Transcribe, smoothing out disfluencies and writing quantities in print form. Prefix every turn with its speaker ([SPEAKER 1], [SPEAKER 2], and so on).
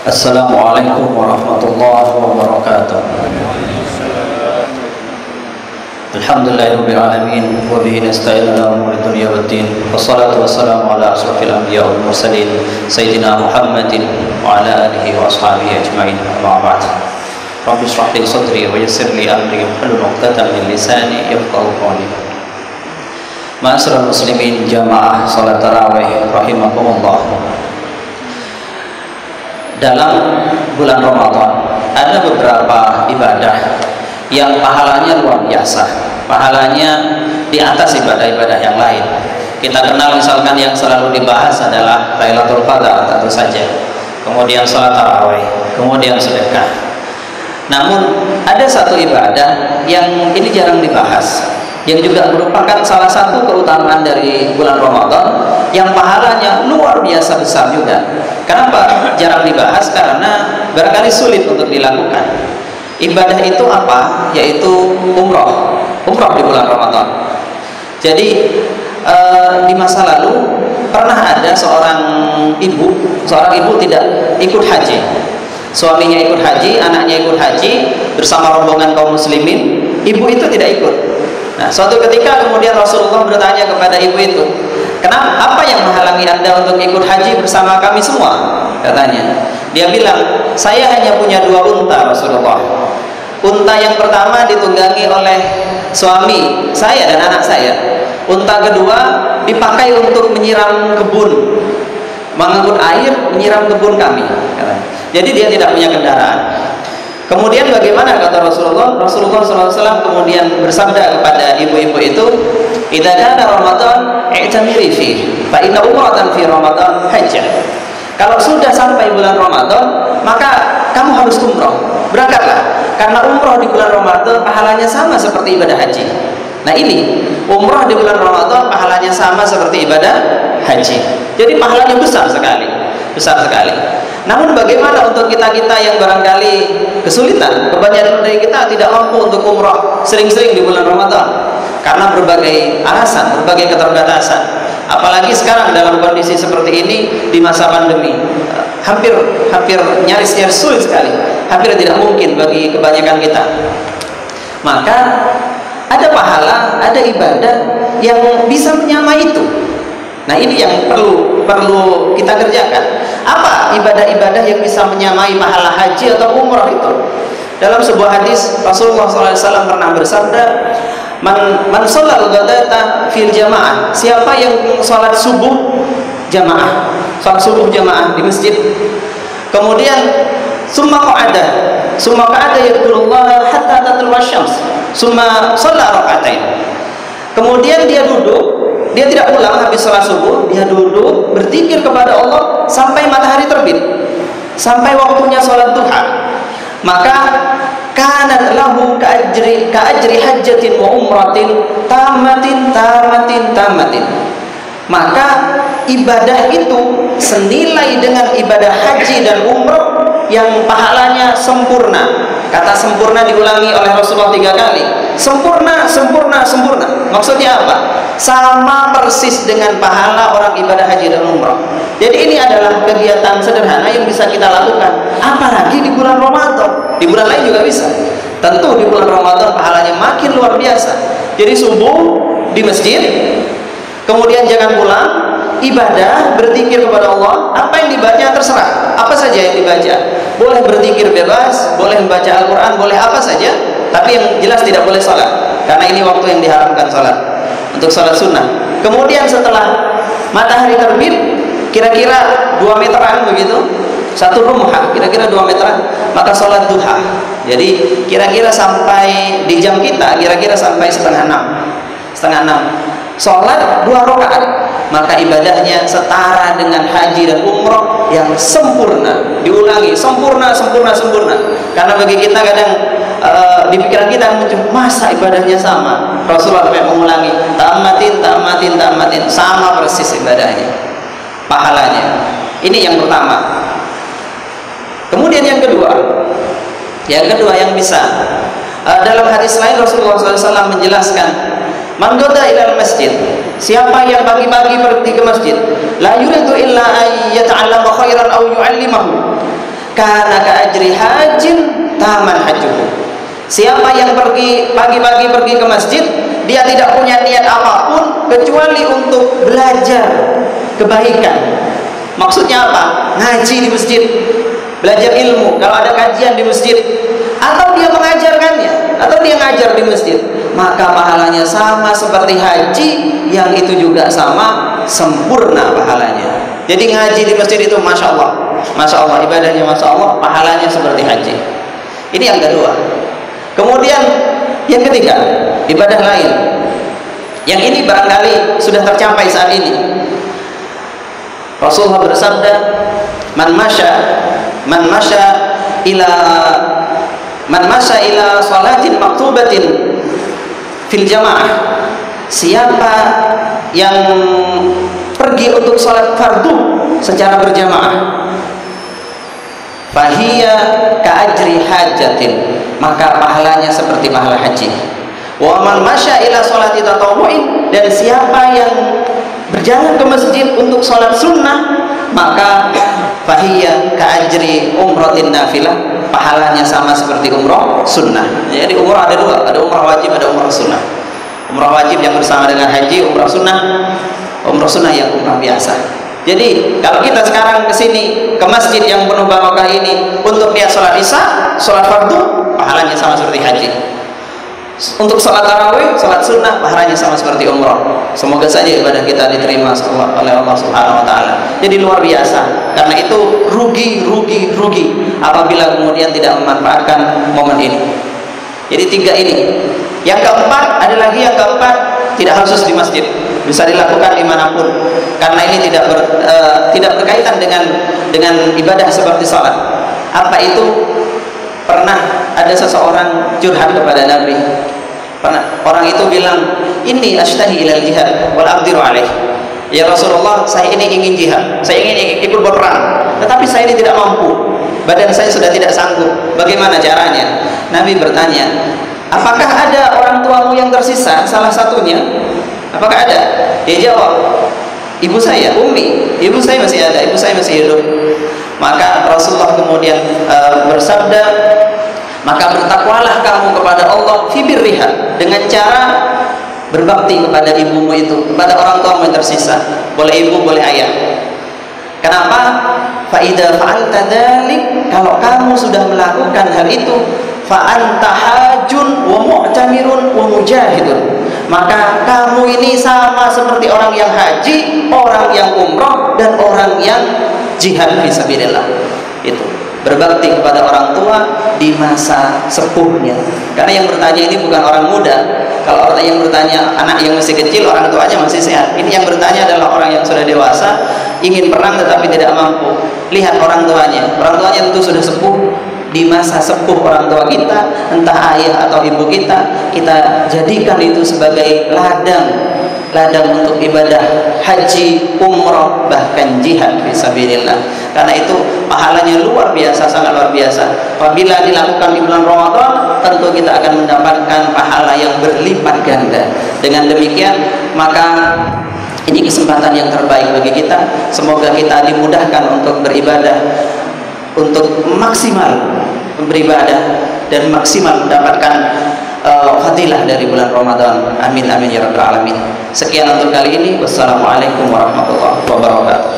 [SPEAKER 1] Assalamualaikum warahmatullahi wabarakatuh. Alhamdulillahirabbil alamin wa bihi nasta'inu ala umuri dunya waddin. Wassalatu wassalamu ala asrofil anbiya wal mursalin sayyidina Muhammadin wa ala alihi wa ashabihi ajmain. Amma ba'd. Rabbi shrah li sadri wa yassir li amri wahlul 'uqdatam min lisani yafqahu qawli. Ma'asyiral muslimin jamaah salat tarawih rahimakumullah. Dalam bulan Ramadan ada beberapa ibadah yang pahalanya luar biasa, pahalanya di atas ibadah-ibadah yang lain. Kita kenal misalkan yang selalu dibahas adalah Lailatul Qadar tentu saja, kemudian salat tarawih, kemudian sedekah. Namun ada satu ibadah yang ini jarang dibahas, yang juga merupakan salah satu keutamaan dari bulan Ramadan yang pahalanya luar biasa besar juga. Kenapa jarang dibahas? Karena barangkali sulit untuk dilakukan. Ibadah itu apa? Yaitu umroh di bulan Ramadan. Jadi di masa lalu pernah ada seorang ibu tidak ikut haji. Suaminya ikut haji, anaknya ikut haji bersama rombongan kaum muslimin. Ibu itu tidak ikut. Nah, suatu ketika kemudian Rasulullah bertanya kepada ibu itu, "Kenapa? Apa yang menghalangi Anda untuk ikut haji bersama kami semua?" Katanya. Dia bilang, "Saya hanya punya 2 unta, Rasulullah. Unta yang pertama ditunggangi oleh suami saya dan anak saya. Unta kedua dipakai untuk menyiram kebun, mengangkut air menyiram kebun kami." Katanya. Jadi dia tidak punya kendaraan. Kemudian bagaimana kata Rasulullah? Rasulullah SAW kemudian bersabda kepada ibu-ibu itu, "Idza kana Ramadan i'tamiri fihi, fa inna umratan fi Ramadan hajjah." Kalau sudah sampai bulan Ramadan, maka kamu harus umroh. Berangkatlah, karena umroh di bulan Ramadan pahalanya sama seperti ibadah haji. Nah ini, umroh di bulan Ramadan pahalanya sama seperti ibadah haji. Jadi pahalanya besar sekali, besar sekali. Namun bagaimana untuk kita-kita yang barangkali kesulitan, kebanyakan dari kita tidak mampu untuk umroh sering-sering di bulan Ramadan karena berbagai alasan, berbagai keterbatasan. Apalagi sekarang dalam kondisi seperti ini di masa pandemi, hampir nyaris sulit sekali, hampir tidak mungkin bagi kebanyakan kita. Maka ada pahala, ada ibadah yang bisa menyamai itu. Nah ini yang perlu kita kerjakan. Apa ibadah-ibadah yang bisa menyamai pahala haji atau umrah itu? Dalam sebuah hadis Rasulullah SAW pernah bersabda, Man sholal ghadata fil jamaah. Siapa yang sholat subuh jamaah, sholat subuh jamaah di masjid, kemudian summa qa'ada yadhkurullaha hatta tatlu'a syams, summa shalla rak'atain. Kemudian dia duduk, dia tidak pulang habis sholat subuh, dia duduk berzikir kepada Allah sampai matahari terbit, sampai waktunya sholat duha. Maka kanat lahu ka'ajri hajjatin wa umratin tamatin. Maka ibadah itu senilai dengan ibadah haji dan umrah yang pahalanya sempurna. Kata sempurna diulangi oleh Rasulullah 3 kali. Sempurna. Maksudnya apa? Sama persis dengan pahala orang ibadah haji dan umrah. Jadi ini adalah kegiatan sederhana yang bisa kita lakukan. Apalagi di bulan Ramadan. Di bulan lain juga bisa. Tentu di bulan Ramadan pahalanya makin luar biasa. Jadi subuh di masjid, kemudian jangan pulang, ibadah, berzikir kepada Allah. Apa yang dibaca terserah, apa saja yang dibaca. Boleh berzikir bebas, boleh membaca Al-Quran, boleh apa saja. Tapi yang jelas tidak boleh sholat, karena ini waktu yang diharamkan sholat, untuk sholat sunnah. Kemudian setelah matahari terbit, kira-kira 2 meteran begitu, 1 rumah, kira-kira 2 meteran, maka sholat duha. Jadi kira-kira sampai di jam kita, kira-kira sampai setengah 6. Sholat 2 rakaat, maka ibadahnya setara dengan haji dan umroh yang sempurna. Diulangi, sempurna. Karena bagi kita kadang di pikiran kita muncul, masa ibadahnya sama? Rasulullah sampai mengulangi, tamatin, sama persis ibadahnya, pahalanya. Ini yang pertama. Kemudian yang kedua yang bisa, dalam hadis lain Rasulullah SAW menjelaskan, man ghada ilal masjid, siapa yang pagi-pagi pergi ke masjid, la yuridu illa ay yata'allama khairan aw yu'allimahu, kana ka ajri hajin taman hajuhu. Siapa yang pergi pagi-pagi pergi ke masjid, dia tidak punya niat apapun kecuali untuk belajar kebaikan. Maksudnya apa? Ngaji di masjid, belajar ilmu. Kalau ada kajian di masjid, atau dia mengajarkannya, atau dia ngajar di masjid, maka pahalanya sama seperti haji, yang itu juga sama sempurna pahalanya. Jadi ngaji di masjid itu masya Allah ibadahnya masya Allah, pahalanya seperti haji. Ini yang kedua. Kemudian yang ketiga, ibadah lain yang ini barangkali sudah tercapai saat ini. Rasulullah bersabda, man masya ila salatin maktubatin fil jamaah, siapa yang pergi untuk salat fardu secara berjamaah, fahiya ka'ajri hajatin, maka pahalanya seperti pahala haji. Wa man masya ila salati tatawwu'in, dan siapa yang berjalan ke masjid untuk salat sunnah, maka fahiya ka'ajri umratin nafilah, pahalanya sama seperti umrah sunnah. Jadi umrah ada dua, ada umrah wajib, ada umrah sunnah. Umrah wajib yang bersama dengan haji, umrah sunnah yang umrah biasa. Jadi kalau kita sekarang ke sini ke masjid yang penuh barokah ini untuk niat sholat isya, sholat fardu, pahalanya sama seperti haji. Untuk sholat tarawih, sholat sunnah, pahalanya sama seperti umrah. Semoga saja ibadah kita diterima oleh Allah Subhanahu Wa Taala. Jadi luar biasa. Karena itu rugi apabila kemudian tidak memanfaatkan momen ini. Jadi tiga ini. Yang keempat, ada lagi yang keempat, tidak khusus di masjid, bisa dilakukan dimanapun, karena ini tidak berkaitan dengan ibadah seperti sholat. Apa itu? Pernah ada seseorang curhat kepada Nabi. Pernah orang itu bilang, ini ashtahi ilal jihad wal aqdiru alaih. Ya Rasulullah, saya ini ingin jihad, saya ingin ikut berperang, tetapi saya ini tidak mampu, badan saya sudah tidak sanggup. Bagaimana caranya? Nabi bertanya, apakah ada orang tuamu yang tersisa? Salah satunya, apakah ada? Dia jawab, ibu saya, Ummi, ibu saya masih ada, ibu saya masih hidup. Maka Rasulullah kemudian bersabda, maka bertakwalah kamu kepada Allah fi birriha, dengan cara berbakti kepada ibumu itu, kepada orang tuamu yang tersisa, boleh ibu, boleh ayah. Kenapa? Fa idza fa'alta dzalik, kalau kamu sudah melakukan hal itu, fa anta hajun wa mu'tamirun wa mujahidun, maka kamu ini sama seperti orang yang haji, orang yang umrah, dan orang yang jihad fisabilillah. Itu berbakti kepada orang tua di masa sepuhnya. Karena yang bertanya ini bukan orang muda. Kalau orang yang bertanya anak yang masih kecil, orang tuanya masih sehat. Ini yang bertanya adalah orang yang sudah dewasa, ingin perang tetapi tidak mampu. Lihat orang tuanya tentu sudah sepuh. Di masa sepuh orang tua kita, entah ayah atau ibu kita jadikan itu sebagai ladang untuk ibadah haji, umrah, bahkan jihad fisabilillah. Karena itu pahalanya luar biasa, sangat luar biasa. Apabila dilakukan di bulan Ramadan, tentu kita akan mendapatkan pahala yang berlipat ganda. Dengan demikian, maka ini kesempatan yang terbaik bagi kita. Semoga kita dimudahkan untuk beribadah, untuk maksimal beribadah dan maksimal mendapatkan fadilah dari bulan Ramadan. Amin amin ya rabbal alamin. Sekian untuk kali ini. Wassalamualaikum warahmatullahi wabarakatuh.